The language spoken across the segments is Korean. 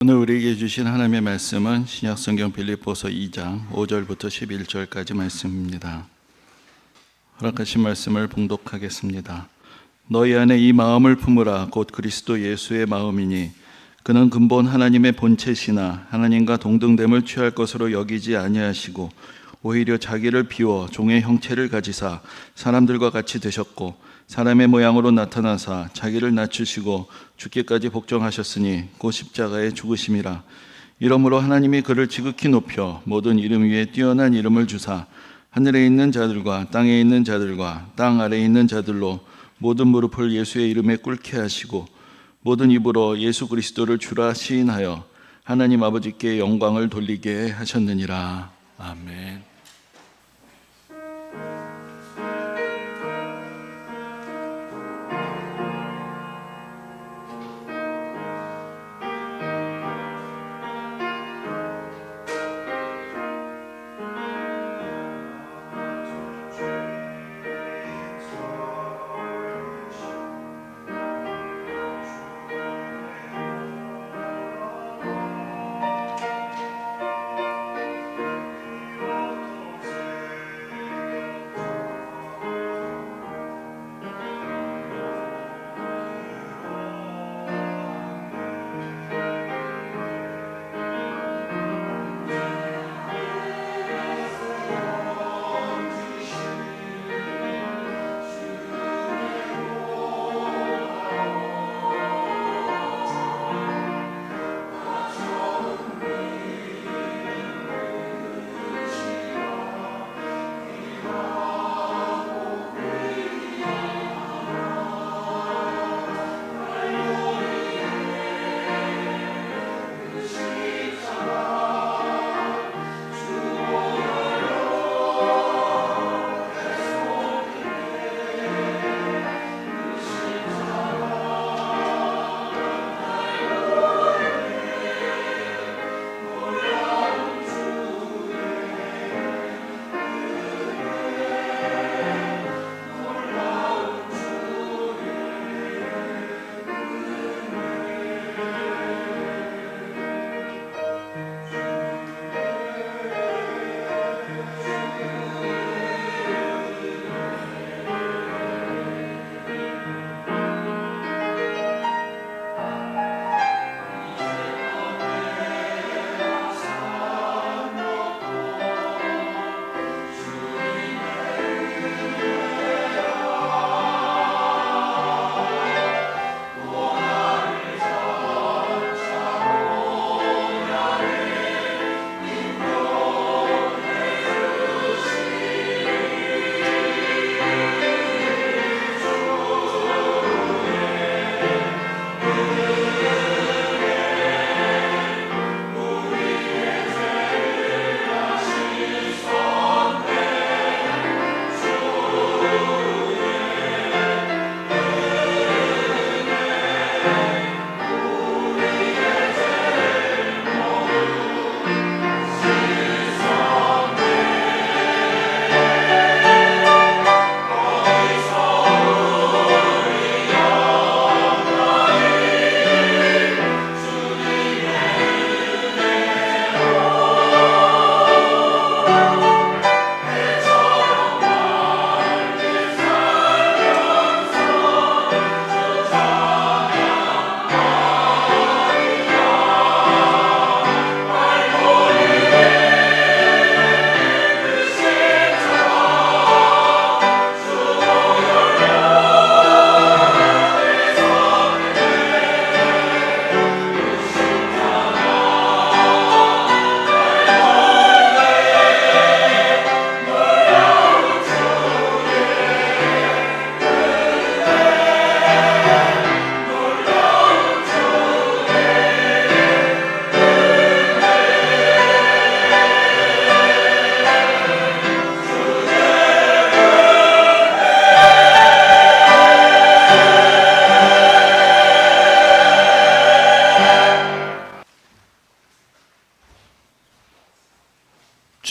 오늘 우리에게 주신 하나님의 말씀은 신약성경 빌립보서 2장 5절부터 11절까지 말씀입니다. 허락하신 말씀을 봉독하겠습니다. 너희 안에 이 마음을 품으라. 곧 그리스도 예수의 마음이니 그는 근본 하나님의 본체시나 하나님과 동등됨을 취할 것으로 여기지 아니하시고 오히려 자기를 비워 종의 형체를 가지사 사람들과 같이 되셨고 사람의 모양으로 나타나사 자기를 낮추시고 죽기까지 복종하셨으니 곧 십자가에 죽으심이라. 이러므로 하나님이 그를 지극히 높여 모든 이름 위에 뛰어난 이름을 주사 하늘에 있는 자들과 땅에 있는 자들과 땅 아래에 있는 자들로 모든 무릎을 예수의 이름에 꿇게 하시고 모든 입으로 예수 그리스도를 주라 시인하여 하나님 아버지께 영광을 돌리게 하셨느니라. 아멘.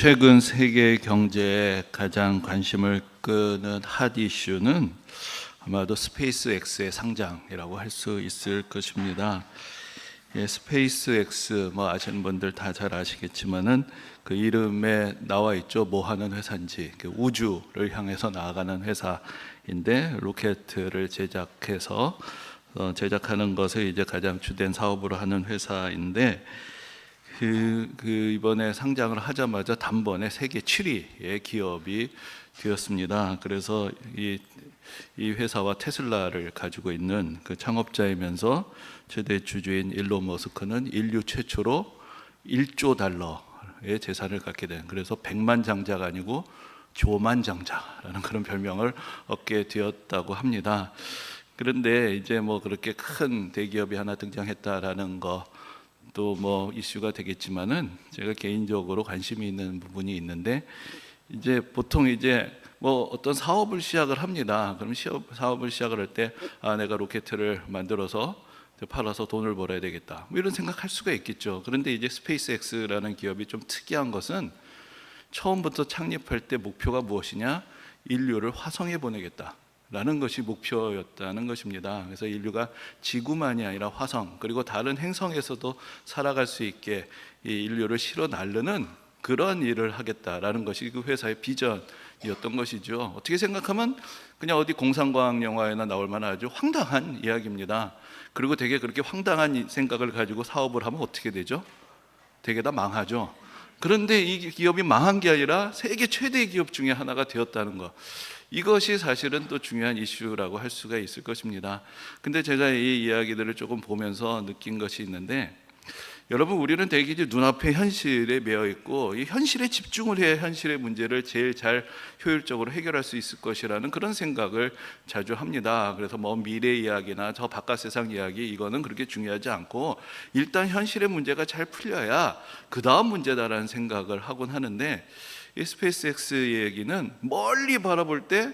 최근 세계 경제에 가장 관심을 끄는 핫 이슈는 아마도 스페이스 X의 상장이라고 할 수 있을 것입니다. 예, 스페이스 X 뭐 아시는 분들 다 잘 아시겠지만은 그 이름에 나와 있죠. 뭐 하는 회사인지. 우주를 향해서 나아가는 회사인데 로켓을 제작해서 제작하는 것을 이제 가장 주된 사업으로 하는 회사인데 이번에 상장을 하자마자 단번에 세계 7위의 기업이 되었습니다. 그래서 이 회사와 테슬라를 가지고 있는 그 창업자이면서 최대 주주인 일론 머스크는 인류 최초로 1조 달러의 재산을 갖게 된, 그래서 백만장자가 아니고 조만장자라는 그런 별명을 얻게 되었다고 합니다. 그런데 이제 뭐 그렇게 큰 대기업이 하나 등장했다라는 거 또 뭐 이슈가 되겠지만은 제가 개인적으로 관심이 있는 부분이 있는데, 이제 보통 이제 뭐 어떤 사업을 시작을 합니다. 그럼 사업을 시작을 할 때 내가 로켓을 만들어서 팔아서 돈을 벌어야 되겠다, 뭐 이런 생각할 수가 있겠죠. 그런데 이제 스페이스X라는 기업이 좀 특이한 것은 처음부터 창립할 때 목표가 무엇이냐, 인류를 화성에 보내겠다 라는 것이 목표였다는 것입니다. 그래서 인류가 지구만이 아니라 화성 그리고 다른 행성에서도 살아갈 수 있게 이 인류를 실어 나르는 그런 일을 하겠다라는 것이 그 회사의 비전이었던 것이죠. 어떻게 생각하면 그냥 어디 공상과학 영화에나 나올 만한 아주 황당한 이야기입니다. 그리고 되게 그렇게 황당한 생각을 가지고 사업을 하면 어떻게 되죠? 되게 다 망하죠. 그런데 이 기업이 망한 게 아니라 세계 최대 기업 중에 하나가 되었다는 것, 이것이 사실은 또 중요한 이슈라고 할 수가 있을 것입니다. 근데 제가 이 이야기들을 조금 보면서 느낀 것이 있는데, 여러분, 우리는 되게 이제 눈앞의 현실에 매여 있고 이 현실에 집중을 해야 현실의 문제를 제일 잘 효율적으로 해결할 수 있을 것이라는 그런 생각을 자주 합니다. 그래서 뭐 미래 이야기나 저 바깥 세상 이야기, 이거는 그렇게 중요하지 않고 일단 현실의 문제가 잘 풀려야 그 다음 문제다라는 생각을 하곤 하는데, 이 스페이스X의 얘기는 멀리 바라볼 때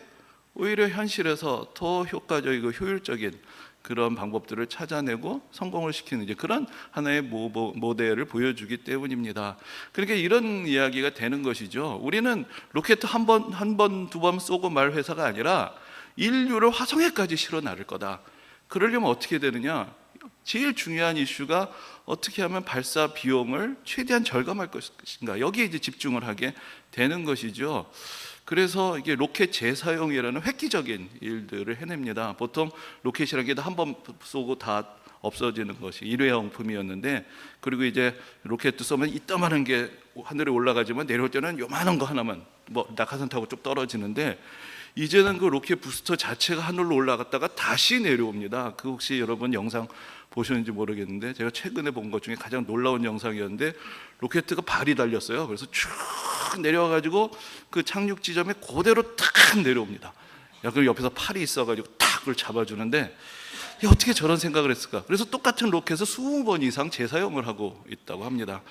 오히려 현실에서 더 효과적이고 효율적인 그런 방법들을 찾아내고 성공을 시키는 이제 그런 하나의 모델을 보여주기 때문입니다. 그러니까 이런 이야기가 되는 것이죠. 우리는 로켓 한 번, 두 번 쏘고 말 회사가 아니라 인류를 화성에까지 실어 나를 거다. 그러려면 어떻게 되느냐? 제일 중요한 이슈가 어떻게 하면 발사 비용을 최대한 절감할 것인가, 여기에 이제 집중을 하게 되는 것이죠. 그래서 이게 로켓 재사용이라는 획기적인 일들을 해냅니다. 보통 로켓이라는 게 한 번 쏘고 다 없어지는 것이 일회용품이었는데, 그리고 이제 로켓도 쏘면 이따만한 게 하늘에 올라가지만 내려올 때는 요만한 거 하나만, 뭐 낙하산 타고 쭉 떨어지는데, 이제는 그 로켓 부스터 자체가 하늘로 올라갔다가 다시 내려옵니다. 그 혹시 여러분 영상 보셨는지 모르겠는데, 제가 최근에 본 것 중에 가장 놀라운 영상이었는데, 로켓가 발이 달렸어요. 그래서 쭉 내려와가지고 그 착륙 지점에 그대로 탁 내려옵니다. 그럼 옆에서 팔이 있어가지고 탁 그걸 잡아주는데, 어떻게 저런 생각을 했을까? 그래서 똑같은 로켓을 20번 이상 재사용을 하고 있다고 합니다.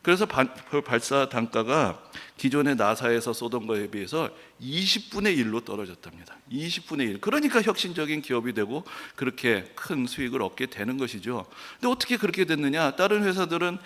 그래서 발사 단가가 기존의 나사에서 쏘던 거에 비해서 20분의 1로 떨어졌답니다. 20분의 1. 그러니까 혁신적인 기업이 되고 그렇게 큰 수익을 얻게 되는 것이죠. 근데 어떻게 그렇게 됐느냐? 다른 회사들은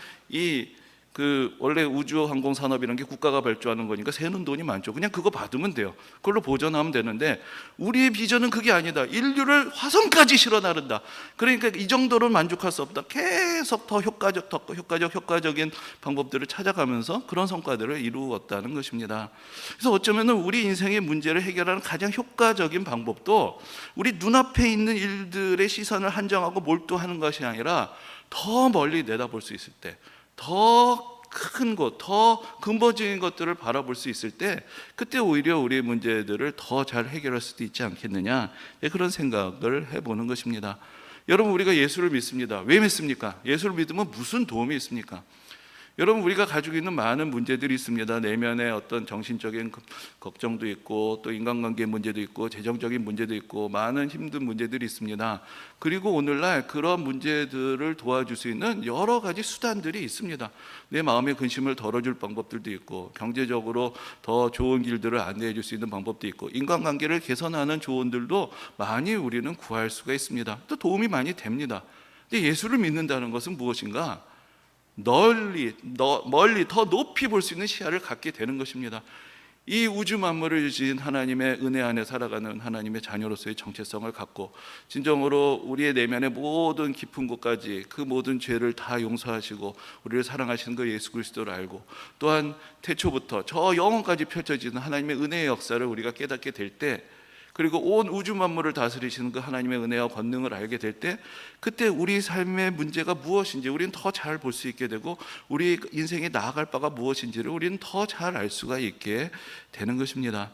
원래 우주 항공 산업이라는 게 국가가 발주하는 거니까 새는 돈이 많죠. 그냥 그거 받으면 돼요. 그걸로 보전하면 되는데, 우리의 비전은 그게 아니다. 인류를 화성까지 실어 나른다. 그러니까 이 정도로 만족할 수 없다. 계속 더 효과적인 방법들을 찾아가면서 그런 성과들을 이루었다는 것입니다. 그래서 어쩌면 우리 인생의 문제를 해결하는 가장 효과적인 방법도 우리 눈앞에 있는 일들의 시선을 한정하고 몰두하는 것이 아니라 더 멀리 내다볼 수 있을 때, 더 큰 것, 더 근본적인 것들을 바라볼 수 있을 때, 그때 오히려 우리의 문제들을 더 잘 해결할 수도 있지 않겠느냐, 그런 생각을 해보는 것입니다. 여러분, 우리가 예수를 믿습니다. 왜 믿습니까? 예수를 믿으면 무슨 도움이 있습니까? 여러분, 우리가 가지고 있는 많은 문제들이 있습니다. 내면의 어떤 정신적인 걱정도 있고, 또 인간관계 문제도 있고, 재정적인 문제도 있고, 많은 힘든 문제들이 있습니다. 그리고 오늘날 그런 문제들을 도와줄 수 있는 여러 가지 수단들이 있습니다. 내 마음의 근심을 덜어줄 방법들도 있고, 경제적으로 더 좋은 길들을 안내해 줄 수 있는 방법도 있고, 인간관계를 개선하는 조언들도 많이 우리는 구할 수가 있습니다. 또 도움이 많이 됩니다. 근데 예수를 믿는다는 것은 무엇인가? 멀리 더 높이 볼 수 있는 시야를 갖게 되는 것입니다. 이 우주 만물을 주신 하나님의 은혜 안에 살아가는 하나님의 자녀로서의 정체성을 갖고 진정으로 우리의 내면의 모든 깊은 곳까지 그 모든 죄를 다 용서하시고 우리를 사랑하시는 그 예수 그리스도를 알고 또한 태초부터 저 영원까지 펼쳐지는 하나님의 은혜의 역사를 우리가 깨닫게 될 때, 그리고 온 우주 만물을 다스리시는 그 하나님의 은혜와 권능을 알게 될 때, 그때 우리 삶의 문제가 무엇인지 우리는 더 잘 볼 수 있게 되고 우리 인생에 나아갈 바가 무엇인지를 우리는 더 잘 알 수가 있게 되는 것입니다.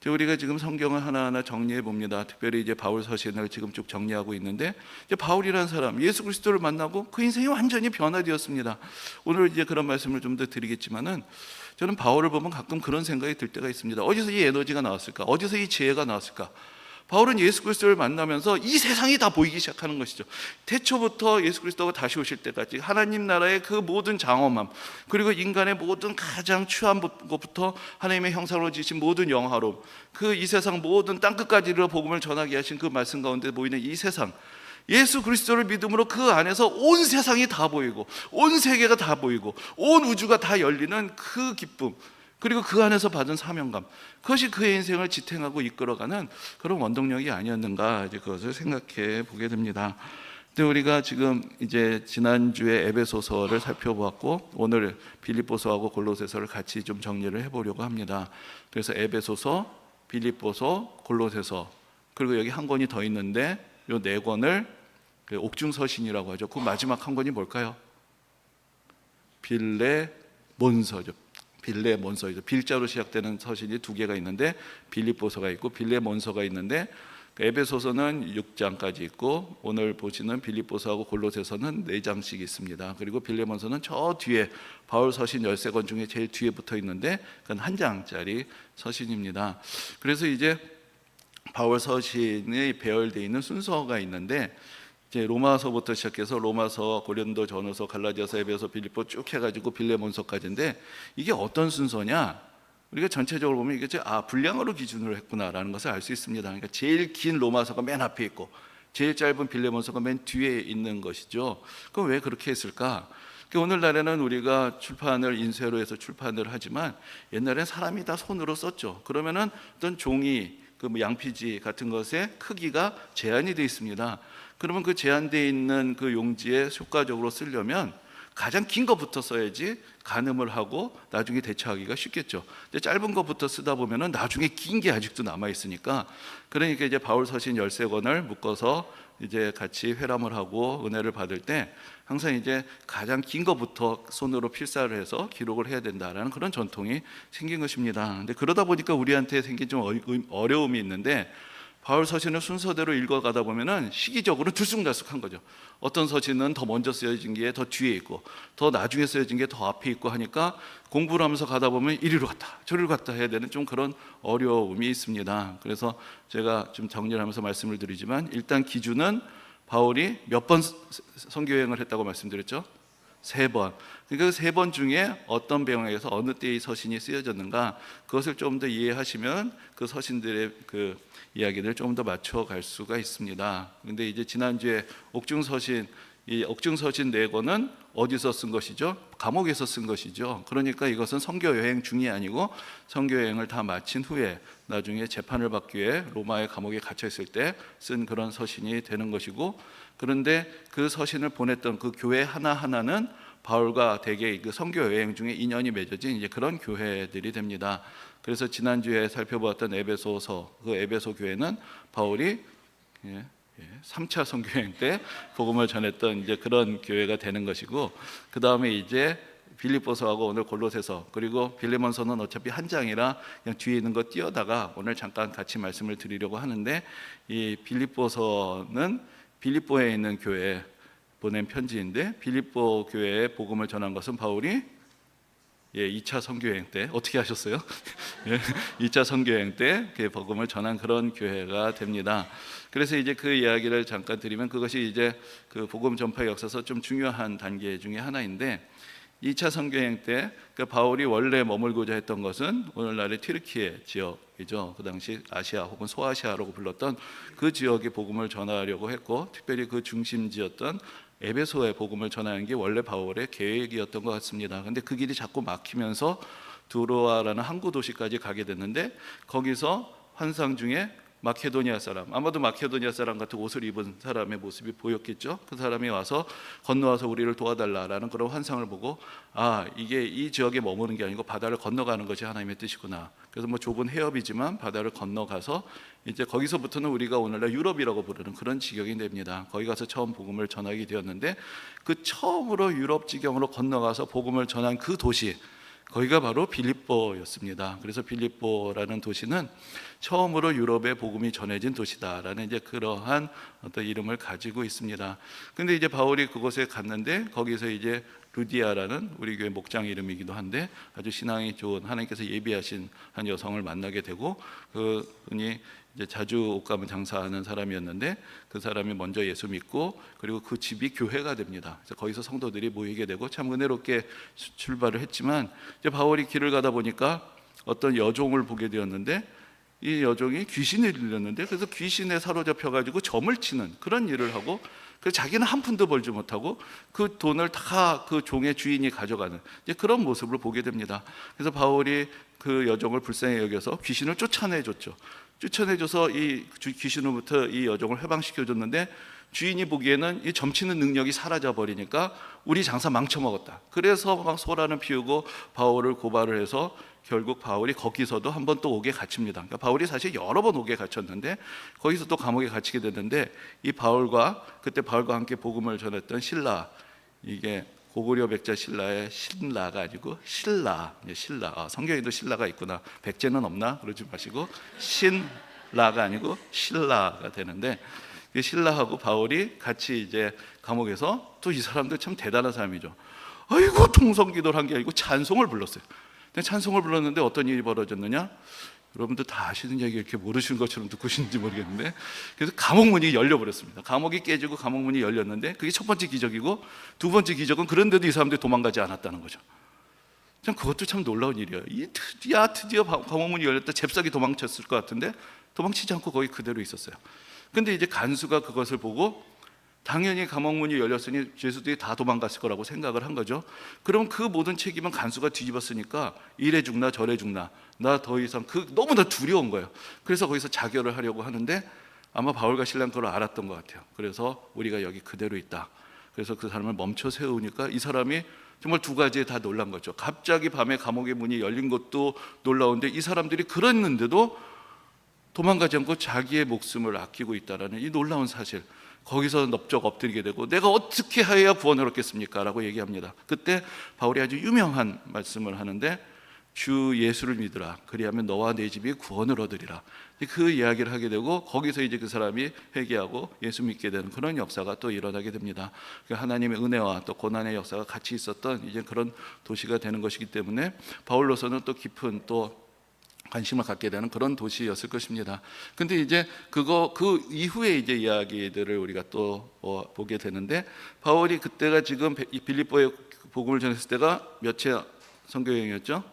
우리가 지금 성경을 하나하나 정리해 봅니다. 특별히 이제 바울 서신을 지금 쭉 정리하고 있는데, 이제 바울이라는 사람 예수 그리스도를 만나고 그 인생이 완전히 변화되었습니다. 오늘 이제 그런 말씀을 좀 더 드리겠지만은, 저는 바울을 보면 가끔 그런 생각이 들 때가 있습니다. 어디서 이 에너지가 나왔을까? 어디서 이 지혜가 나왔을까? 바울은 예수 그리스도를 만나면서 이 세상이 다 보이기 시작하는 것이죠. 태초부터 예수 그리스도가 다시 오실 때까지 하나님 나라의 그 모든 장엄함, 그리고 인간의 모든 가장 추한 것부터 하나님의 형상으로 지으신 모든 영화로움, 그 이 세상 모든 땅끝까지로 복음을 전하게 하신 그 말씀 가운데 보이는 이 세상, 예수 그리스도를 믿음으로 그 안에서 온 세상이 다 보이고 온 세계가 다 보이고 온 우주가 다 열리는 그 기쁨, 그리고 그 안에서 받은 사명감, 그것이 그의 인생을 지탱하고 이끌어가는 그런 원동력이 아니었는가, 이제 그것을 생각해 보게 됩니다. 근데 우리가 지금 이제 지난주에 에베소서를 살펴보았고 오늘 빌립보서하고 골로새서를 같이 좀 정리를 해보려고 합니다. 그래서 에베소서, 빌립보서, 골로새서, 그리고 여기 한 권이 더 있는데 이 네 권을 옥중서신이라고 하죠. 그 마지막 한 권이 뭘까요? 빌레몬서죠. 빌레몬서이죠. 빌자로 시작되는 서신이 두 개가 있는데 빌립보서가 있고 빌레몬서가 있는데, 에베소서는 6장까지 있고 오늘 보시는 빌립보서하고 골로새서는 4장씩 있습니다. 그리고 빌레몬서는 저 뒤에 바울 서신 13권 중에 제일 뒤에 붙어 있는데 그건 한 장짜리 서신입니다. 그래서 이제 바울 서신이 배열되어 있는 순서가 있는데, 이제 로마서부터 시작해서 로마서, 고린도 전후서, 갈라디아서, 에베소, 빌립보 쭉 해가지고 빌레몬서까지인데, 이게 어떤 순서냐? 우리가 전체적으로 보면 이게 분량으로 기준으로 했구나라는 것을 알 수 있습니다. 그러니까 제일 긴 로마서가 맨 앞에 있고 제일 짧은 빌레몬서가 맨 뒤에 있는 것이죠. 그럼 왜 그렇게 했을까? 오늘날에는 우리가 출판을 인쇄로 해서 출판을 하지만 옛날엔 사람이 다 손으로 썼죠. 그러면은 어떤 종이 그 양피지 같은 것의 크기가 제한이 되어 있습니다. 그러면 그 제한되어 있는 그 용지에 효과적으로 쓰려면 가장 긴 것부터 써야지 가늠을 하고 나중에 대처하기가 쉽겠죠. 근데 짧은 것부터 쓰다 보면은 나중에 긴 게 아직도 남아 있으니까, 그러니까 이제 바울 서신 13권을 묶어서 이제 같이 회람을 하고 은혜를 받을 때 항상 이제 가장 긴 것부터 손으로 필사를 해서 기록을 해야 된다라는 그런 전통이 생긴 것입니다. 근데 그러다 보니까 우리한테 생긴 좀 어려움이 있는데, 바울 서신을 순서대로 읽어가다 보면은 시기적으로 들쑥날쑥한 거죠. 어떤 서신은 더 먼저 쓰여진 게 더 뒤에 있고 더 나중에 쓰여진 게 더 앞에 있고 하니까 공부를 하면서 가다 보면 이리로 갔다 저리로 갔다 해야 되는 좀 그런 어려움이 있습니다. 그래서 제가 좀 정리를 하면서 말씀을 드리지만, 일단 기준은 바울이 몇 번 선교 여행을 했다고 말씀드렸죠? 3번. 그러니까 3번 중에 어떤 배경에서 어느 때의 서신이 쓰여졌는가, 그것을 좀 더 이해하시면 그 서신들의 그 이야기를 좀 더 맞춰갈 수가 있습니다. 그런데 이제 지난주에 옥중서신, 이 옥중서신 4권은 어디서 쓴 것이죠? 감옥에서 쓴 것이죠. 그러니까 이것은 선교 여행 중이 아니고 선교 여행을 다 마친 후에 나중에 재판을 받기 위해 로마의 감옥에 갇혀 있을 때 쓴 그런 서신이 되는 것이고, 그런데 그 서신을 보냈던 그 교회 하나하나는 바울과 대개 그 선교 여행 중에 인연이 맺어진 이제 그런 교회들이 됩니다. 그래서 지난주에 살펴보았던 에베소서, 그 에베소 교회는 바울이 3차 선교여행 때 복음을 전했던 이제 그런 교회가 되는 것이고, 그 다음에 이제 빌립보서하고 오늘 골로새서, 그리고 빌레몬서는 어차피 한 장이라 그냥 뒤에 있는 거 띄어다가 오늘 잠깐 같이 말씀을 드리려고 하는데, 이 빌립보서는 빌립보에 있는 교회에 보낸 편지인데, 빌립보 교회에 복음을 전한 것은 바울이 2차 선교여행 때 어떻게 하셨어요? 2차 선교여행 때 복음을 전한 그런 교회가 됩니다. 그래서 이제 그 이야기를 잠깐 드리면, 그것이 이제 그 복음 전파 역사에서 좀 중요한 단계 중에 하나인데, 2차 선교여행 때 그 바울이 원래 머물고자 했던 것은 오늘날의 튀르키예 지역이죠. 그 당시 아시아 혹은 소아시아라고 불렀던 그 지역에 복음을 전하려고 했고, 특별히 그 중심지였던 에베소에 복음을 전하는 게 원래 바울의 계획이었던 것 같습니다. 그런데 그 길이 자꾸 막히면서 두로아라는 항구 도시까지 가게 됐는데 거기서 환상 중에 마케도니아 사람, 아마도 마케도니아 사람 같은 옷을 입은 사람의 모습이 보였겠죠. 그 사람이 와서 건너와서 우리를 도와달라라는 그런 환상을 보고, 아, 이게 이 지역에 머무는 게 아니고 바다를 건너가는 것이 하나님의 뜻이구나. 그래서 뭐 좁은 해협이지만 바다를 건너가서 이제 거기서부터는 우리가 오늘날 유럽이라고 부르는 그런 지경이 됩니다. 거기 가서 처음 복음을 전하게 되었는데, 그 처음으로 유럽 지경으로 건너가서 복음을 전한 그 도시, 거기가 바로 빌립보였습니다. 그래서 빌립보라는 도시는 처음으로 유럽에 복음이 전해진 도시다라는 이제 그러한 어떤 이름을 가지고 있습니다. 근데 이제 바울이 그곳에 갔는데 거기서 이제 루디아라는 우리 교회 목장 이름이기도 한데 아주 신앙이 좋은 하나님께서 예비하신 한 여성을 만나게 되고, 그분이 이제 자주 옷가문 장사하는 사람이었는데 그 사람이 먼저 예수 믿고, 그리고 그 집이 교회가 됩니다. 그래서 거기서 성도들이 모이게 되고 참 은혜롭게 출발을 했지만, 이제 바울이 길을 가다 보니까 어떤 여종을 보게 되었는데, 이 여종이 귀신을 들렸는데, 그래서 귀신에 사로잡혀 가지고 점을 치는 그런 일을 하고, 그래서 자기는 한 푼도 벌지 못하고 그 돈을 다 그 종의 주인이 가져가는 이제 그런 모습을 보게 됩니다. 그래서 바울이 그 여종을 불쌍히 여겨서 귀신을 쫓아내줬죠. 쫓아내줘서 이 귀신으로부터 이 여종을 해방시켜줬는데, 주인이 보기에는 이 점치는 능력이 사라져 버리니까 우리 장사 망쳐먹었다. 그래서 막 소란을 피우고 바울을 고발을 해서 결국 바울이 거기서도 한 번 또 옥에 갇힙니다. 그러니까 바울이 사실 여러 번 옥에 갇혔는데 거기서 또 감옥에 갇히게 됐는데, 이 바울과 그때 바울과 함께 복음을 전했던 실라, 이게 고구려 백자 신라의 신라가 아니고 신라, 성경에도 신라가 있구나, 백제는 없나 그러지 마시고 신라가 아니고 신라가 되는데, 신라하고 바울이 같이 이제 감옥에서, 또 이 사람들 참 대단한 사람이죠. 아이고, 통성기도를 한 게 아니고 찬송을 불렀어요. 근데 찬송을 불렀는데 어떤 일이 벌어졌느냐? 여러분들 다 아시는 얘기 이렇게 모르시는 것처럼 듣고 계신지 모르겠는데, 그래서 감옥 문이 열려버렸습니다. 감옥이 깨지고 감옥 문이 열렸는데, 그게 첫 번째 기적이고, 두 번째 기적은 그런데도 이 사람들이 도망가지 않았다는 거죠. 참 그것도 참 놀라운 일이에요. 드디어 감옥 문이 열렸다. 잽싸게 도망쳤을 것 같은데 도망치지 않고 거기 그대로 있었어요. 근데 이제 간수가 그것을 보고, 당연히 감옥문이 열렸으니 죄수들이 다 도망갔을 거라고 생각을 한 거죠. 그럼 그 모든 책임은 간수가 뒤집었으니까 이래 죽나 저래 죽나, 나 더 이상 너무나 두려운 거예요. 그래서 거기서 자결을 하려고 하는데 아마 바울과 신라는 그걸 알았던 것 같아요. 그래서 우리가 여기 그대로 있다. 그래서 그 사람을 멈춰 세우니까 이 사람이 정말 두 가지에 다 놀란 거죠. 갑자기 밤에 감옥의 문이 열린 것도 놀라운데, 이 사람들이 그랬는데도 도망가지 않고 자기의 목숨을 아끼고 있다는 이 놀라운 사실, 거기서 넙적 엎드리게 되고, 내가 어떻게 하여야 구원을 얻겠습니까? 라고 얘기합니다. 그때 바울이 아주 유명한 말씀을 하는데, 주 예수를 믿으라, 그리하면 너와 내 집이 구원을 얻으리라. 그 이야기를 하게 되고, 거기서 이제 그 사람이 회개하고 예수 믿게 되는 그런 역사가 또 일어나게 됩니다. 하나님의 은혜와 또 고난의 역사가 같이 있었던 이제 그런 도시가 되는 것이기 때문에 바울로서는 또 깊은 또 관심을 갖게 되는 그런 도시였을 것입니다. 근데 이제 그 이후에 이제 이야기들을 우리가 또 보게 되는데, 바울이 그때가 지금 빌립보에 복음을 전했을 때가 몇째 선교여행이었죠?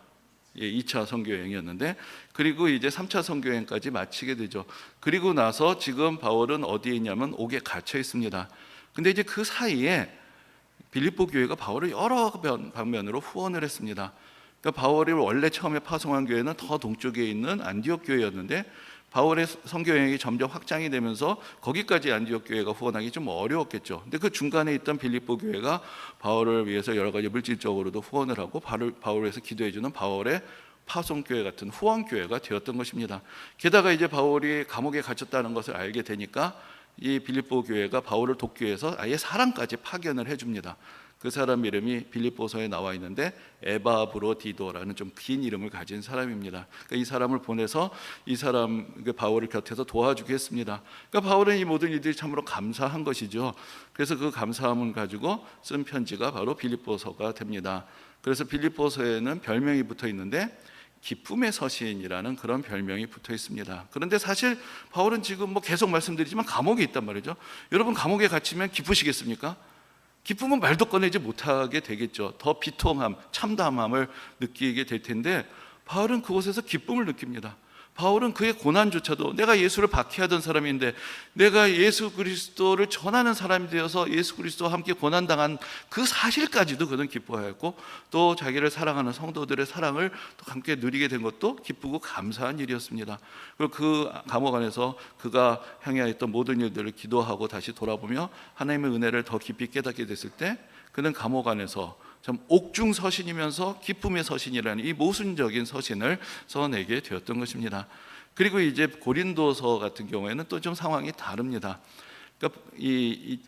2차 선교여행이었는데, 그리고 이제 3차 선교여행까지 마치게 되죠. 그리고 나서 지금 바울은 어디에 있냐면 옥에 갇혀 있습니다. 근데 이제 그 사이에 빌립보 교회가 바울을 여러 방면으로 후원을 했습니다. 그러니까 바울이 원래 처음에 파송한 교회는 더 동쪽에 있는 안디옥 교회였는데, 바울의 선교 여행이 점점 확장이 되면서 거기까지 안디옥 교회가 후원하기 좀 어려웠겠죠. 근데 그 중간에 있던 빌립보 교회가 바울을 위해서 여러 가지 물질적으로도 후원을 하고 바울을 위해서 기도해주는 바울의 파송교회 같은 후원교회가 되었던 것입니다. 게다가 이제 바울이 감옥에 갇혔다는 것을 알게 되니까 이 빌립보 교회가 바울을 돕기 위해서 아예 사람까지 파견을 해줍니다. 그 사람 이름이 빌립보서에 나와 있는데 에바브로디도라는 좀 긴 이름을 가진 사람입니다. 그러니까 이 사람을 보내서 이 사람 바울을 곁에서 도와주게 했습니다. 그러니까 바울은 이 모든 일들이 참으로 감사한 것이죠. 그래서 그 감사함을 가지고 쓴 편지가 바로 빌립보서가 됩니다. 그래서 빌립보서에는 별명이 붙어 있는데 기쁨의 서신이라는 그런 별명이 붙어 있습니다. 그런데 사실 바울은 지금 계속 말씀드리지만 감옥에 있단 말이죠. 여러분, 감옥에 갇히면 기쁘시겠습니까? 기쁨은 말도 꺼내지 못하게 되겠죠. 더 비통함, 참담함을 느끼게 될 텐데, 바울은 그곳에서 기쁨을 느낍니다. 바울은 그의 고난조차도, 내가 예수를 박해하던 사람인데 내가 예수 그리스도를 전하는 사람이 되어서 예수 그리스도와 함께 고난당한 그 사실까지도 그는 기뻐하였고, 또 자기를 사랑하는 성도들의 사랑을 또 함께 누리게 된 것도 기쁘고 감사한 일이었습니다. 그리고 그 감옥 안에서 그가 행하였던 모든 일들을 기도하고 다시 돌아보며 하나님의 은혜를 더 깊이 깨닫게 됐을 때, 그는 감옥 안에서 참 옥중 서신이면서 기쁨의 서신이라는 이 모순적인 서신을 써내게 되었던 것입니다. 그리고 이제 고린도서 같은 경우에는 또 좀 상황이 다릅니다. 그러니까 이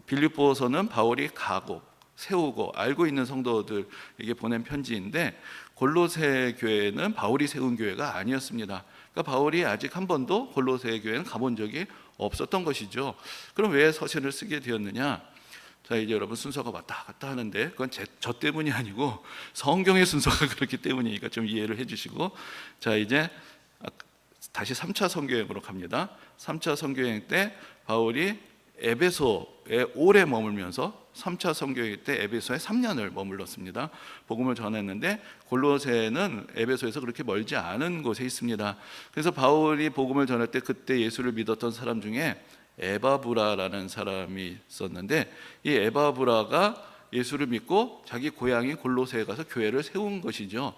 빌립보서는 바울이 가고 세우고 알고 있는 성도들에게 보낸 편지인데, 골로새 교회는 바울이 세운 교회가 아니었습니다. 그러니까 바울이 아직 한 번도 골로새 교회는 가본 적이 없었던 것이죠. 그럼 왜 서신을 쓰게 되었느냐? 자, 이제 여러분, 순서가 왔다 갔다 하는데 그건 저 때문이 아니고 성경의 순서가 그렇기 때문이니까 좀 이해를 해주시고, 자, 이제 다시 3차 선교여행으로 갑니다. 3차 선교여행 때 바울이 에베소에 오래 머물면서 3차 선교여행 때 에베소에 3년을 머물렀습니다. 복음을 전했는데 골로새는 에베소에서 그렇게 멀지 않은 곳에 있습니다. 그래서 바울이 복음을 전할 때 그때 예수를 믿었던 사람 중에 에바브라라는 사람이 있었는데, 이 에바브라가 예수를 믿고 자기 고향인 골로새에 가서 교회를 세운 것이죠.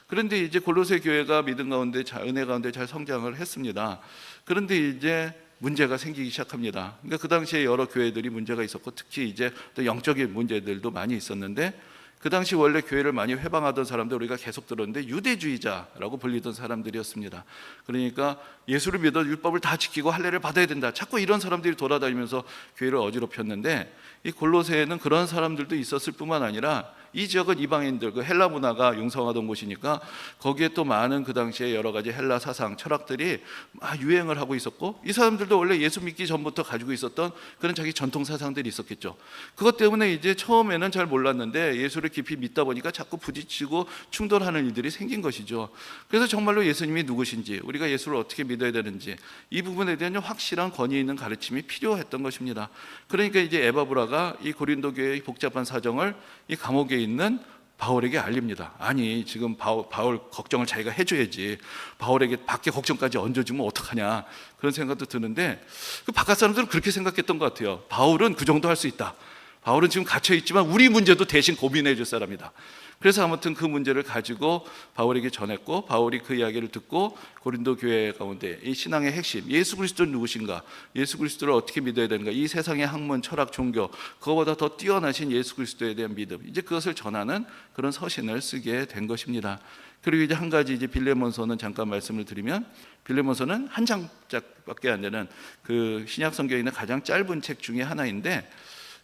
그런데 이제 골로새 교회가 믿음 가운데, 은혜 가운데 잘 성장을 했습니다. 그런데 이제 문제가 생기기 시작합니다. 그러니까 그 당시에 여러 교회들이 문제가 있었고, 특히 이제 또 영적인 문제들도 많이 있었는데, 그 당시 원래 교회를 많이 회방하던 사람들 우리가 계속 들었는데 유대주의자라고 불리던 사람들이었습니다. 그러니까 예수를 믿어 율법을 다 지키고 할례를 받아야 된다, 자꾸 이런 사람들이 돌아다니면서 교회를 어지럽혔는데, 이 골로새에는 그런 사람들도 있었을 뿐만 아니라 이 지역은 이방인들, 그 헬라 문화가 융성하던 곳이니까 거기에 또 많은 그 당시에 여러 가지 헬라 사상, 철학들이 막 유행을 하고 있었고, 이 사람들도 원래 예수 믿기 전부터 가지고 있었던 그런 자기 전통 사상들이 있었겠죠. 그것 때문에 이제 처음에는 잘 몰랐는데 예수를 깊이 믿다 보니까 자꾸 부딪히고 충돌하는 일들이 생긴 것이죠. 그래서 정말로 예수님이 누구신지, 우리가 예수를 어떻게 믿어야 되는지, 이 부분에 대한 확실한 권위 있는 가르침이 필요했던 것입니다. 그러니까 이제 에바브라가 이 고린도 교회의 복잡한 사정을 이 감옥에 있는 바울에게 알립니다. 아니, 지금 바울 걱정을 자기가 해줘야지, 바울에게 밖에 걱정까지 얹어주면 어떡하냐, 그런 생각도 드는데, 그 바깥 사람들은 그렇게 생각했던 것 같아요. 바울은 그 정도 할 수 있다, 바울은 지금 갇혀있지만 우리 문제도 대신 고민해 줄 사람이다. 그래서 아무튼 그 문제를 가지고 바울에게 전했고, 바울이 그 이야기를 듣고 고린도 교회 가운데 이 신앙의 핵심, 예수 그리스도는 누구신가, 예수 그리스도를 어떻게 믿어야 되는가, 이 세상의 학문, 철학, 종교, 그거보다 더 뛰어나신 예수 그리스도에 대한 믿음, 이제 그것을 전하는 그런 서신을 쓰게 된 것입니다. 그리고 이제 한 가지, 이제 빌레몬서는 잠깐 말씀을 드리면, 빌레몬서는 한 장밖에 안 되는 그 신약 성경에 있는 가장 짧은 책 중에 하나인데,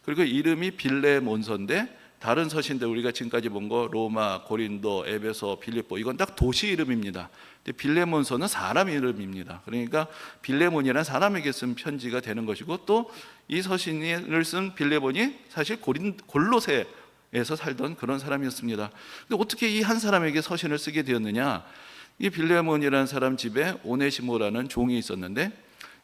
그리고 이름이 빌레몬서인데, 다른 서신들 우리가 지금까지 본 거 로마, 고린도, 에베소, 빌립보, 이건 딱 도시 이름입니다. 근데 빌레몬서는 사람 이름입니다. 그러니까 빌레몬이라는 사람에게 쓴 편지가 되는 것이고, 또 이 서신을 쓴 빌레몬이 사실 골로새에서 살던 그런 사람이었습니다. 근데 어떻게 이 한 사람에게 서신을 쓰게 되었느냐? 이 빌레몬이라는 사람 집에 오네시모라는 종이 있었는데,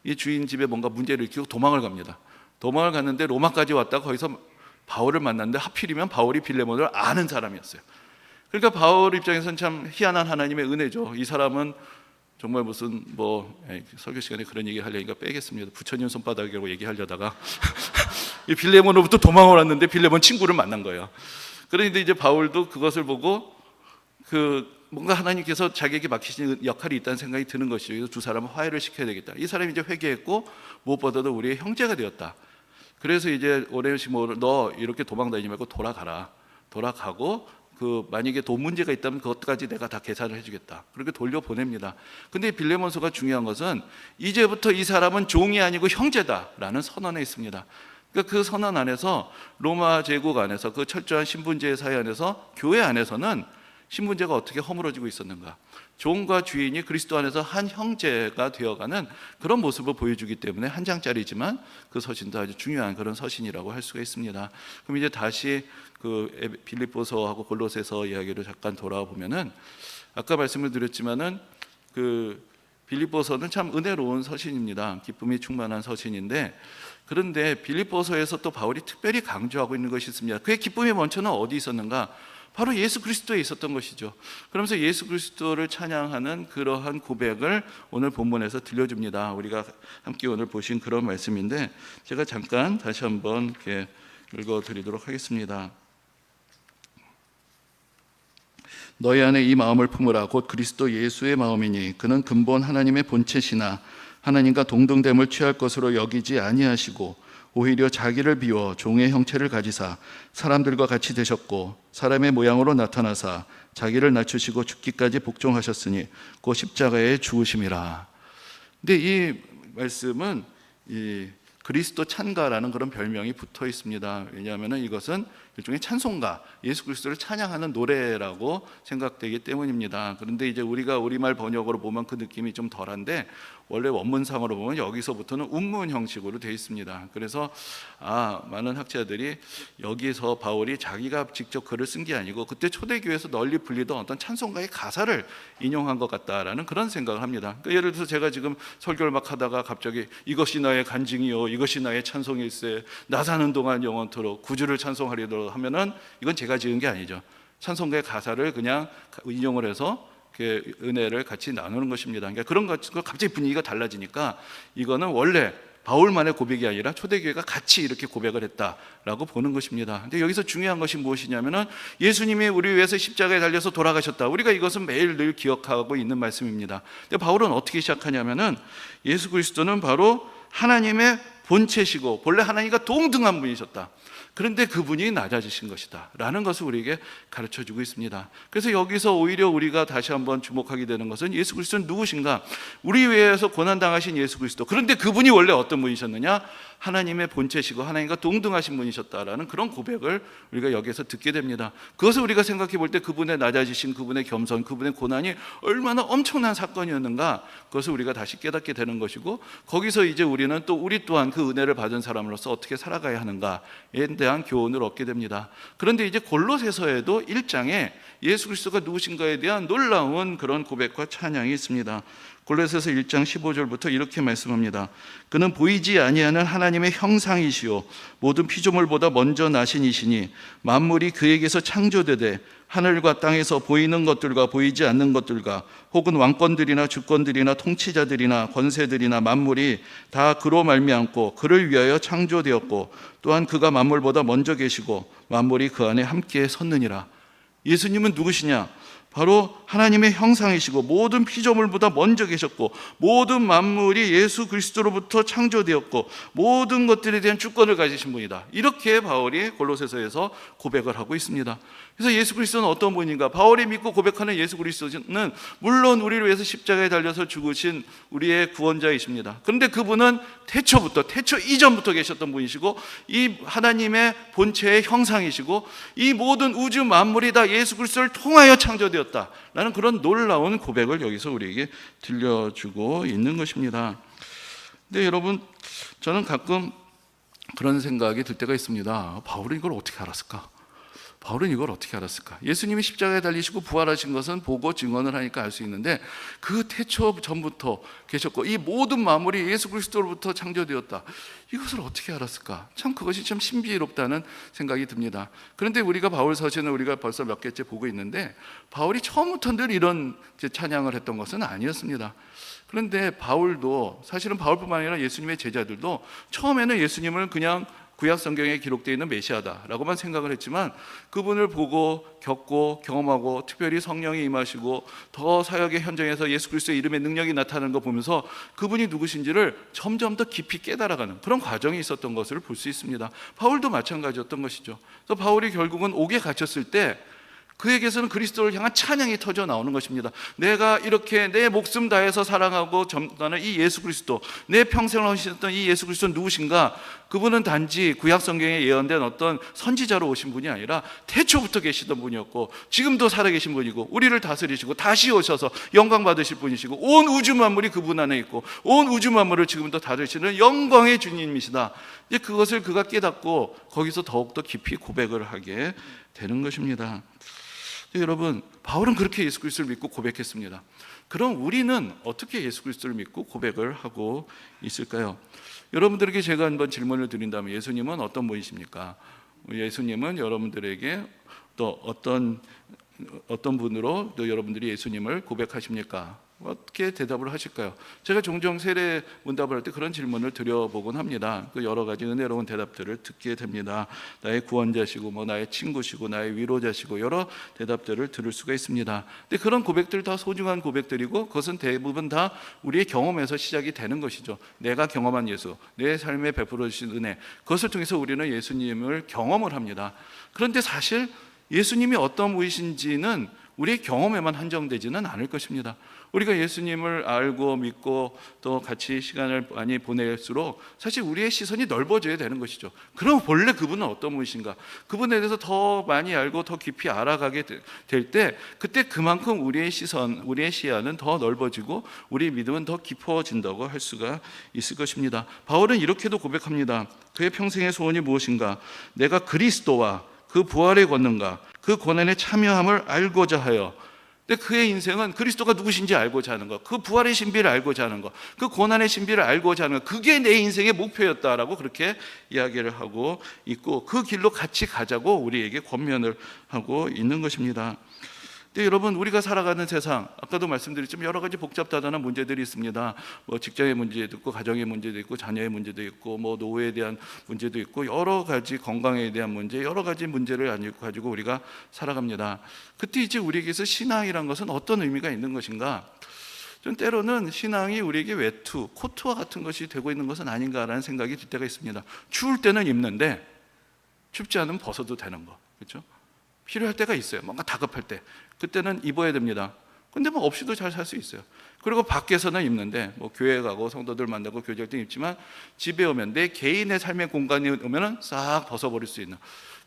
이 주인 집에 뭔가 문제를 일으키고 도망을 갑니다. 도망을 갔는데 로마까지 왔다가 거기서 바울을 만났는데, 하필이면 바울이 빌레몬을 아는 사람이었어요. 그러니까 바울 입장에서는 참 희한한 하나님의 은혜죠. 이 사람은 정말 무슨 설교 시간에 그런 얘기 하려니까 빼겠습니다. 부처님 손바닥이라고 얘기하려다가 이 빌레몬으로부터 도망을 왔는데 빌레몬 친구를 만난 거예요. 그런데 이제 바울도 그것을 보고 뭔가 하나님께서 자기에게 맡기신 역할이 있다는 생각이 드는 것이죠. 그래서 두 사람을 화해를 시켜야 되겠다. 이 사람이 이제 회개했고, 무엇보다도 우리의 형제가 되었다. 그래서 이제 오네시모를, 너 이렇게 도망 다니지 말고 돌아가고 만약에 돈 문제가 있다면 그것까지 내가 다 계산을 해주겠다. 그렇게 돌려보냅니다. 근데 빌레몬서가 중요한 것은 이제부터 이 사람은 종이 아니고 형제다라는 선언에 있습니다. 그러니까 그 선언 안에서, 로마 제국 안에서, 그 철저한 신분제 사회 안에서, 교회 안에서는 신분제가 어떻게 허물어지고 있었는가, 종과 주인이 그리스도 안에서 한 형제가 되어가는 그런 모습을 보여주기 때문에 한 장짜리지만 그 서신도 아주 중요한 그런 서신이라고 할 수가 있습니다. 그럼 이제 다시 그 빌립보서하고 골로새서 이야기를 잠깐 돌아와 보면은, 아까 말씀을 드렸지만은 그 빌립보서는 참 은혜로운 서신입니다. 기쁨이 충만한 서신인데, 그런데 빌립보서에서 또 바울이 특별히 강조하고 있는 것이 있습니다. 그의 기쁨의 원천은 어디 있었는가? 바로 예수 그리스도에 있었던 것이죠. 그러면서 예수 그리스도를 찬양하는 그러한 고백을 오늘 본문에서 들려줍니다. 우리가 함께 오늘 보신 그런 말씀인데 제가 잠깐 다시 한번 이렇게 읽어드리도록 하겠습니다. 너희 안에 이 마음을 품으라. 곧 그리스도 예수의 마음이니 그는 근본 하나님의 본체시나 하나님과 동등됨을 취할 것으로 여기지 아니하시고 오히려 자기를 비워 종의 형체를 가지사 사람들과 같이 되셨고 사람의 모양으로 나타나사 자기를 낮추시고 죽기까지 복종하셨으니 곧 십자가에 죽으심이라. 근데 이 말씀은 이 그리스도 찬가라는 그런 별명이 붙어 있습니다. 왜냐하면 이것은 일종의 찬송가, 예수 그리스도를 찬양하는 노래라고 생각되기 때문입니다. 그런데 이제 우리가 우리말 번역으로 보면 그 느낌이 좀 덜한데 원래 원문상으로 보면 여기서부터는 운문 형식으로 되어 있습니다. 그래서 많은 학자들이 여기서 바울이 자기가 직접 글을 쓴 게 아니고 그때 초대교회에서 널리 불리던 어떤 찬송가의 가사를 인용한 것 같다라는 그런 생각을 합니다. 그러니까 예를 들어서 제가 지금 설교를 막 하다가 갑자기 이것이 나의 간증이요 이것이 나의 찬송일세 나 사는 동안 영원토록 구주를 찬송하리로다 하면은 이건 제가 지은 게 아니죠. 찬송가의 가사를 그냥 인용을 해서 은혜를 같이 나누는 것입니다. 그러니까 그런 것 갑자기 분위기가 달라지니까 이거는 원래 바울만의 고백이 아니라 초대교회가 같이 이렇게 고백을 했다라고 보는 것입니다. 근데 여기서 중요한 것이 무엇이냐면은 예수님이 우리 위해서 십자가에 달려서 돌아가셨다. 우리가 이것은 매일 늘 기억하고 있는 말씀입니다. 근데 바울은 어떻게 시작하냐면은 예수 그리스도는 바로 하나님의 본체시고 본래 하나님과 동등한 분이셨다. 그런데 그분이 낮아지신 것이다 라는 것을 우리에게 가르쳐주고 있습니다. 그래서 여기서 오히려 우리가 다시 한번 주목하게 되는 것은 예수 그리스도는 누구신가? 우리 위해서 고난당하신 예수 그리스도. 그런데 그분이 원래 어떤 분이셨느냐? 하나님의 본체시고 하나님과 동등하신 분이셨다라는 그런 고백을 우리가 여기서 듣게 됩니다. 그것을 우리가 생각해 볼 때 그분의 낮아지신, 그분의 겸손, 그분의 고난이 얼마나 엄청난 사건이었는가, 그것을 우리가 다시 깨닫게 되는 것이고, 거기서 이제 우리는 또 우리 또한 그 은혜를 받은 사람으로서 어떻게 살아가야 하는가에 대한 교훈을 얻게 됩니다. 그런데 이제 골로새서에도 1장에 예수 그리스도가 누구신가에 대한 놀라운 그런 고백과 찬양이 있습니다. 골로새서 1장 15절부터 이렇게 말씀합니다. 그는 보이지 아니하는 하나님의 형상이시요 모든 피조물보다 먼저 나신 이시니 만물이 그에게서 창조되되 하늘과 땅에서 보이는 것들과 보이지 않는 것들과 혹은 왕권들이나 주권들이나 통치자들이나 권세들이나 만물이 다 그로 말미암고 그를 위하여 창조되었고 또한 그가 만물보다 먼저 계시고 만물이 그 안에 함께 섰느니라. 예수님은 누구시냐? 바로 하나님의 형상이시고 모든 피조물보다 먼저 계셨고 모든 만물이 예수 그리스도로부터 창조되었고 모든 것들에 대한 주권을 가지신 분이다. 이렇게 바울이 골로새서에서 고백을 하고 있습니다. 그래서 예수 그리스도는 어떤 분인가? 바울이 믿고 고백하는 예수 그리스도는 물론 우리를 위해서 십자가에 달려서 죽으신 우리의 구원자이십니다. 그런데 그분은 태초 이전부터 계셨던 분이시고 이 하나님의 본체의 형상이시고 이 모든 우주 만물이 다 예수 그리스도를 통하여 창조되었다라는 그런 놀라운 고백을 여기서 우리에게 들려주고 있는 것입니다. 근데 여러분, 저는 가끔 그런 생각이 들 때가 있습니다. 바울은 이걸 어떻게 알았을까? 바울은 이걸 어떻게 알았을까? 예수님이 십자가에 달리시고 부활하신 것은 보고 증언을 하니까 알 수 있는데 그 태초 전부터 계셨고 이 모든 만물이 예수 그리스도로부터 창조되었다. 이것을 어떻게 알았을까? 참 그것이 참 신비롭다는 생각이 듭니다. 그런데 우리가 바울 서신을 우리가 벌써 몇 개째 보고 있는데 바울이 처음부터 늘 이런 찬양을 했던 것은 아니었습니다. 그런데 바울도 사실은 바울뿐만 아니라 예수님의 제자들도 처음에는 예수님을 그냥 구약 성경에 기록되어 있는 메시아다라고만 생각을 했지만 그분을 보고 겪고 경험하고 특별히 성령이 임하시고 더 사역의 현장에서 예수 그리스도의 이름의 능력이 나타나는 거 보면서 그분이 누구신지를 점점 더 깊이 깨달아가는 그런 과정이 있었던 것을 볼 수 있습니다. 바울도 마찬가지였던 것이죠. 그래서 바울이 결국은 옥에 갇혔을 때 그에게서는 그리스도를 향한 찬양이 터져 나오는 것입니다. 내가 이렇게 내 목숨 다해서 사랑하고 전하는 이 예수 그리스도, 내 평생을 헌신했던 이 예수 그리스도는 누구신가? 그분은 단지 구약 성경에 예언된 어떤 선지자로 오신 분이 아니라 태초부터 계시던 분이었고 지금도 살아계신 분이고 우리를 다스리시고 다시 오셔서 영광 받으실 분이시고 온 우주 만물이 그분 안에 있고 온 우주 만물을 지금도 다스리시는 영광의 주님이시다. 이제 그것을 그가 깨닫고 거기서 더욱더 깊이 고백을 하게 되는 것입니다. 여러분, 바울은 그렇게 예수 그리스도를 믿고 고백했습니다. 그럼 우리는 어떻게 예수 그리스도를 믿고 고백을 하고 있을까요? 여러분들에게 제가 한번 질문을 드린다면 예수님은 어떤 분이십니까? 예수님은 여러분들에게 또 어떤 분으로 또 여러분들이 예수님을 고백하십니까? 어떻게 대답을 하실까요? 제가 종종 세례 문답을 할 때 그런 질문을 드려보곤 합니다. 그 여러 가지 은혜로운 대답들을 듣게 됩니다. 나의 구원자시고 나의 친구시고 나의 위로자시고 여러 대답들을 들을 수가 있습니다. 근데 그런 고백들 다 소중한 고백들이고 그것은 대부분 다 우리의 경험에서 시작이 되는 것이죠. 내가 경험한 예수, 내 삶에 베풀어 주신 은혜, 그것을 통해서 우리는 예수님을 경험을 합니다. 그런데 사실 예수님이 어떤 분이신지는 우리의 경험에만 한정되지는 않을 것입니다. 우리가 예수님을 알고 믿고 또 같이 시간을 많이 보낼수록 사실 우리의 시선이 넓어져야 되는 것이죠. 그럼 본래 그분은 어떤 분이신가? 그분에 대해서 더 많이 알고 더 깊이 알아가게 될 때 그때 그만큼 우리의 시선, 우리의 시야는 더 넓어지고 우리의 믿음은 더 깊어진다고 할 수가 있을 것입니다. 바울은 이렇게도 고백합니다. 그의 평생의 소원이 무엇인가? 내가 그리스도와 그 부활의 권능과 그 고난에 참여함을 알고자 하여. 근데 그의 인생은 그리스도가 누구신지 알고자 하는 것, 그 부활의 신비를 알고자 하는 것, 그 고난의 신비를 알고자 하는 것, 그게 내 인생의 목표였다라고 그렇게 이야기를 하고 있고 그 길로 같이 가자고 우리에게 권면을 하고 있는 것입니다. 근데 여러분, 우리가 살아가는 세상, 아까도 말씀드렸지만 여러 가지 복잡다단한 문제들이 있습니다. 직장의 문제도 있고 가정의 문제도 있고 자녀의 문제도 있고 노후에 대한 문제도 있고 여러 가지 건강에 대한 문제, 여러 가지 문제를 가지고 우리가 살아갑니다. 그때 이제 우리에게서 신앙이란 것은 어떤 의미가 있는 것인가? 좀 때로는 신앙이 우리에게 외투, 코트와 같은 것이 되고 있는 것은 아닌가라는 생각이 들 때가 있습니다. 추울 때는 입는데 춥지 않으면 벗어도 되는 거, 그렇죠? 필요할 때가 있어요. 뭔가 다급할 때 그때는 입어야 됩니다. 근데 없이도 잘 살 수 있어요. 그리고 밖에서는 입는데 교회 가고 성도들 만나고 교제할 때 입지만 집에 오면 내 개인의 삶의 공간에 오면은 싹 벗어버릴 수 있는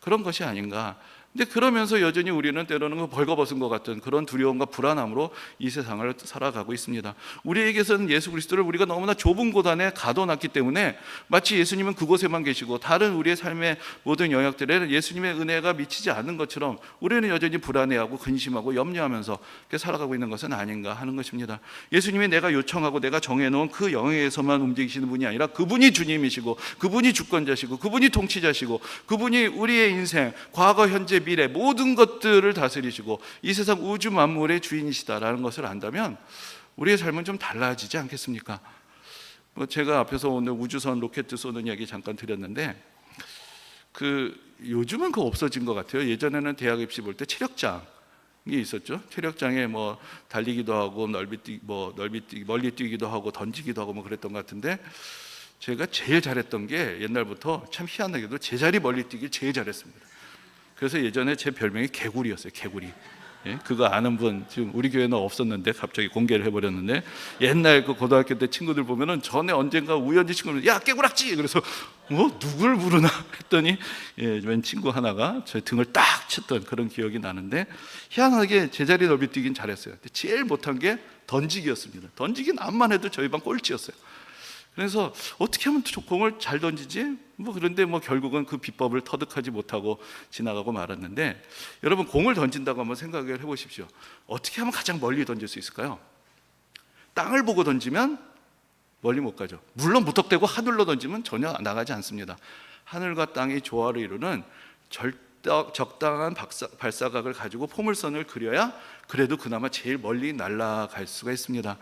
그런 것이 아닌가. 근데 그러면서 여전히 우리는 때로는 벌거벗은 것 같은 그런 두려움과 불안함으로 이 세상을 살아가고 있습니다. 우리에게서는 예수 그리스도를 우리가 너무나 좁은 곳 안에 가둬놨기 때문에 마치 예수님은 그곳에만 계시고 다른 우리의 삶의 모든 영역들에는 예수님의 은혜가 미치지 않는 것처럼 우리는 여전히 불안해하고 근심하고 염려하면서 이렇게 살아가고 있는 것은 아닌가 하는 것입니다. 예수님이 내가 요청하고 내가 정해놓은 그 영역에서만 움직이시는 분이 아니라 그분이 주님이시고 그분이 주권자시고 그분이 통치자시고 그분이 우리의 인생, 과거, 현재, 미래 모든 것들을 다스리시고 이 세상 우주 만물의 주인이시다라는 것을 안다면 우리의 삶은 좀 달라지지 않겠습니까? 제가 앞에서 오늘 우주선 로켓 쏘는 이야기 잠깐 드렸는데 요즘은 그거 없어진 것 같아요. 예전에는 대학 입시 볼 때 체력장이 있었죠. 체력장에 달리기도 하고 멀리 뛰기도 하고 던지기도 하고 그랬던 것 같은데 제가 제일 잘했던 게 옛날부터 참 희한하게도 제자리 멀리 뛰기를 제일 잘했습니다. 그래서 예전에 제 별명이 개구리였어요. 개구리. 예? 그거 아는 분 지금 우리 교회는 없었는데 갑자기 공개를 해버렸는데 옛날 그 고등학교 때 친구들 보면은 전에 언젠가 우연히 친구들 야 깨구락지 그래서 누굴 부르나 했더니 웬 친구 하나가 제 등을 딱 쳤던 그런 기억이 나는데 희한하게 제자리 넓이 뛰긴 잘했어요. 근데 제일 못한 게 던지기였습니다. 던지기는 암만 해도 저희 반 꼴찌였어요. 그래서 어떻게 하면 공을 잘 던지지? 그런데 결국은 그 비법을 터득하지 못하고 지나가고 말았는데 여러분 공을 던진다고 한번 생각을 해보십시오. 어떻게 하면 가장 멀리 던질 수 있을까요? 땅을 보고 던지면 멀리 못 가죠. 물론 무턱대고 하늘로 던지면 전혀 나가지 않습니다. 하늘과 땅의 조화를 이루는 적당한 발사각을 가지고 포물선을 그려야 그래도 그나마 제일 멀리 날아갈 수가 있습니다.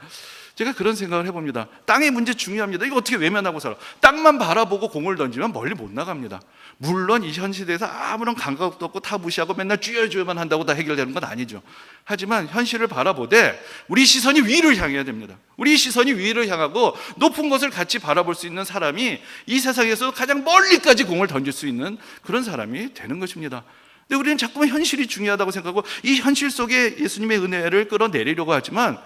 제가 그런 생각을 해봅니다. 땅의 문제 중요합니다. 이거 어떻게 외면하고 살아? 땅만 바라보고 공을 던지면 멀리 못 나갑니다. 물론 이 현 시대에서 아무런 감각도 없고 다 무시하고 맨날 쥐어쥐어만 한다고 다 해결되는 건 아니죠. 하지만 현실을 바라보되 우리 시선이 위를 향해야 됩니다. 우리 시선이 위를 향하고 높은 것을 같이 바라볼 수 있는 사람이 이 세상에서 가장 멀리까지 공을 던질 수 있는 그런 사람이 되는 것입니다. 근데 우리는 자꾸만 현실이 중요하다고 생각하고 이 현실 속에 예수님의 은혜를 끌어내리려고 하지만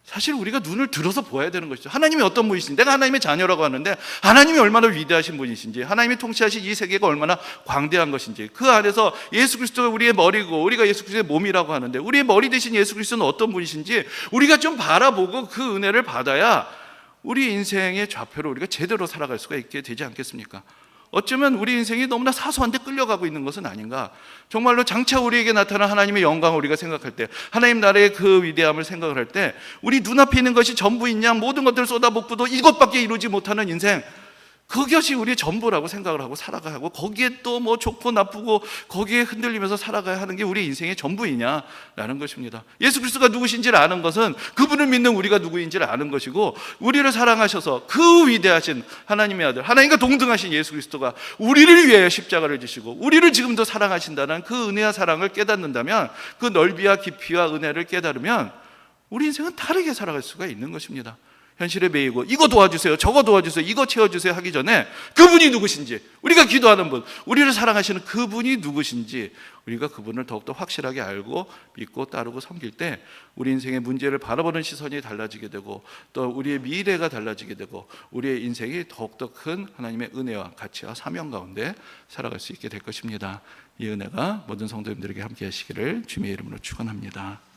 사실 우리가 눈을 들어서 보아야 되는 것이죠. 하나님이 어떤 분이신지, 내가 하나님의 자녀라고 하는데 하나님이 얼마나 위대하신 분이신지, 하나님이 통치하신 이 세계가 얼마나 광대한 것인지, 그 안에서 예수 그리스도가 우리의 머리고 우리가 예수 그리스도의 몸이라고 하는데 우리의 머리 대신 예수 그리스도는 어떤 분이신지 우리가 좀 바라보고 그 은혜를 받아야 우리 인생의 좌표를 우리가 제대로 살아갈 수가 있게 되지 않겠습니까? 어쩌면 우리 인생이 너무나 사소한데 끌려가고 있는 것은 아닌가. 정말로 장차 우리에게 나타난 하나님의 영광을 우리가 생각할 때, 하나님 나라의 그 위대함을 생각을 할 때 우리 눈앞에 있는 것이 전부인 양 모든 것들을 쏟아붓고도 이것밖에 이루지 못하는 인생, 그것이 우리의 전부라고 생각을 하고 살아가야 하고, 거기에 또 뭐 좋고 나쁘고 거기에 흔들리면서 살아가야 하는 게 우리 인생의 전부이냐라는 것입니다. 예수 그리스도가 누구신지를 아는 것은 그분을 믿는 우리가 누구인지를 아는 것이고, 우리를 사랑하셔서 그 위대하신 하나님의 아들, 하나님과 동등하신 예수 그리스도가 우리를 위하여 십자가를 지시고 우리를 지금도 사랑하신다는 그 은혜와 사랑을 깨닫는다면, 그 넓이와 깊이와 은혜를 깨달으면 우리 인생은 다르게 살아갈 수가 있는 것입니다. 현실에 매이고 이거 도와주세요, 저거 도와주세요, 이거 채워주세요 하기 전에 그분이 누구신지, 우리가 기도하는 분, 우리를 사랑하시는 그분이 누구신지 우리가 그분을 더욱더 확실하게 알고 믿고 따르고 섬길 때 우리 인생의 문제를 바라보는 시선이 달라지게 되고, 또 우리의 미래가 달라지게 되고, 우리의 인생이 더욱더 큰 하나님의 은혜와 가치와 사명 가운데 살아갈 수 있게 될 것입니다. 이 은혜가 모든 성도님들에게 함께 하시기를 주님의 이름으로 축원합니다.